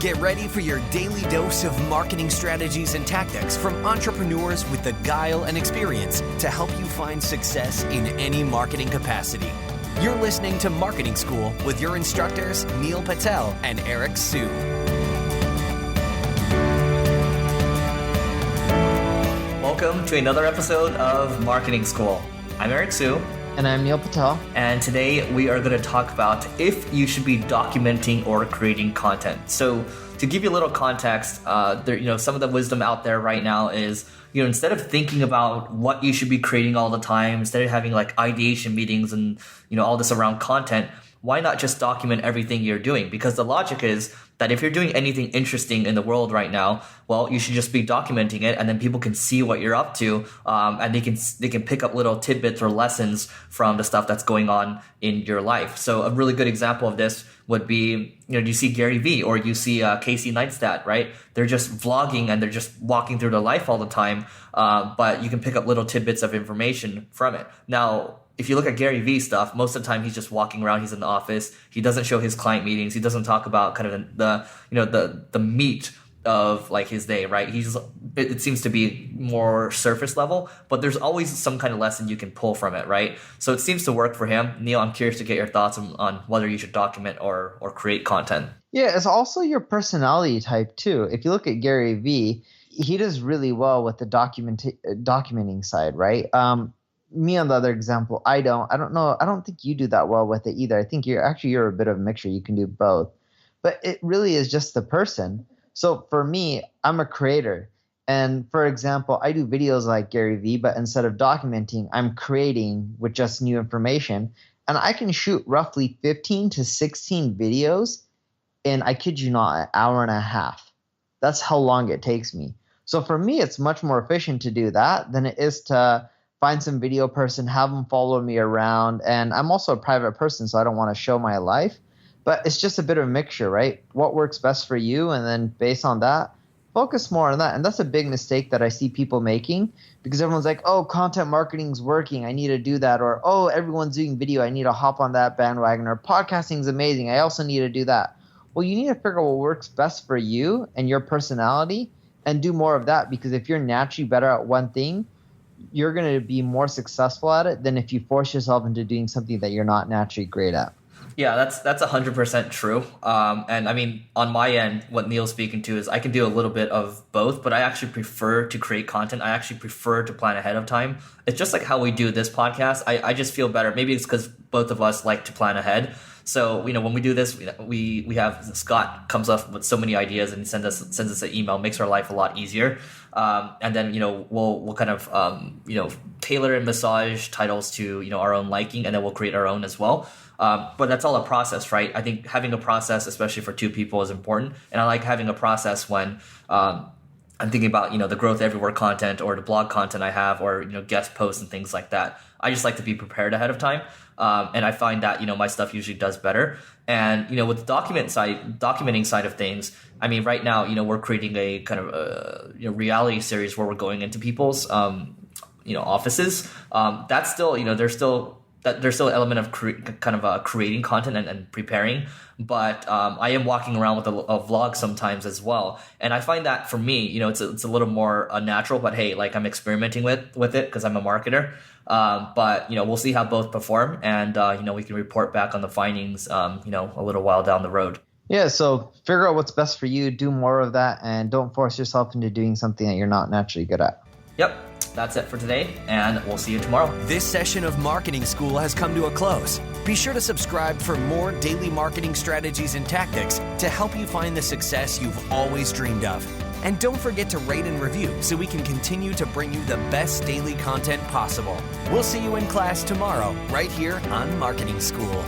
Get ready for your daily dose of marketing strategies and tactics from entrepreneurs with the guile and experience to help you find success in any marketing capacity. You're listening to Marketing School with your instructors, Neil Patel and Eric Su. Welcome to another episode of Marketing School. I'm Eric Su. And I'm Neil Patel. And today we are going to talk about if you should be documenting or creating content. So to give you a little context, some of the wisdom out there right now is, instead of thinking about what you should be creating all the time, instead of having like ideation meetings and, all this around content, why not just document everything you're doing? Because the logic is that if you're doing anything interesting in the world right now, well, you should just be documenting it, and then people can see what you're up to, and they can pick up little tidbits or lessons from the stuff that's going on in your life. So a really good example of this would be, you see Gary V or you see Casey Neistat, right? They're just vlogging and they're just walking through their life all the time, but you can pick up little tidbits of information from it. Now, if you look at Gary Vee stuff, most of the time he's just walking around. He's in the office. He doesn't show his client meetings. He doesn't talk about kind of the meat of like his day, right? It seems to be more surface level, but there's always some kind of lesson you can pull from it, right? So it seems to work for him. Neil, I'm curious to get your thoughts on whether you should document or create content. Yeah, it's also your personality type too. If you look at Gary Vee, he does really well with the documenting side, right? Me on the other example, I don't know. I don't think you do that well with it either. I think you're a bit of a mixture. You can do both, but it really is just the person. So for me, I'm a creator. And for example, I do videos like Gary Vee, but instead of documenting, I'm creating with just new information. And I can shoot roughly 15 to 16 videos in, I kid you not, an hour and a half. That's how long it takes me. So for me, it's much more efficient to do that than it is to find some video person, have them follow me around. And I'm also a private person, so I don't want to show my life. But it's just a bit of a mixture, right? What works best for you, and then based on that, focus more on that. And that's a big mistake that I see people making, because everyone's like, oh, content marketing's working, I need to do that. Or, oh, everyone's doing video, I need to hop on that bandwagon. Or podcasting's amazing, I also need to do that. Well, you need to figure out what works best for you and your personality and do more of that, because if you're naturally better at one thing, you're going to be more successful at it than if you force yourself into doing something that you're not naturally great at. Yeah, that's 100% true. And I mean, on my end, what Neil's speaking to is I can do a little bit of both, but I actually prefer to create content. I actually prefer to plan ahead of time. It's just like how we do this podcast. I just feel better. Maybe it's because both of us like to plan ahead. So, when we do this, we have Scott comes up with so many ideas and sends us an email, makes our life a lot easier. And then, we'll kind of, tailor and massage titles to, our own liking, and then we'll create our own as well. But that's all a process, right? I think having a process, especially for two people, is important. And I like having a process when I'm thinking about, the Growth Everywhere content or the blog content I have, or, guest posts and things like that. I just like to be prepared ahead of time. And I find that, my stuff usually does better. And, with the documenting side of things, I mean, right now, we're creating a kind of, reality series where we're going into people's, offices. That's still, there's still an element of creating content and preparing, but I am walking around with a vlog sometimes as well, and I find that for me, it's a little more natural. But hey, like I'm experimenting with it because I'm a marketer. But we'll see how both perform, and we can report back on the findings, a little while down the road. Yeah, so figure out what's best for you, do more of that, and don't force yourself into doing something that you're not naturally good at. Yep. That's it for today, and we'll see you tomorrow. This session of Marketing School has come to a close. Be sure to subscribe for more daily marketing strategies and tactics to help you find the success you've always dreamed of. And don't forget to rate and review so we can continue to bring you the best daily content possible. We'll see you in class tomorrow, right here on Marketing School.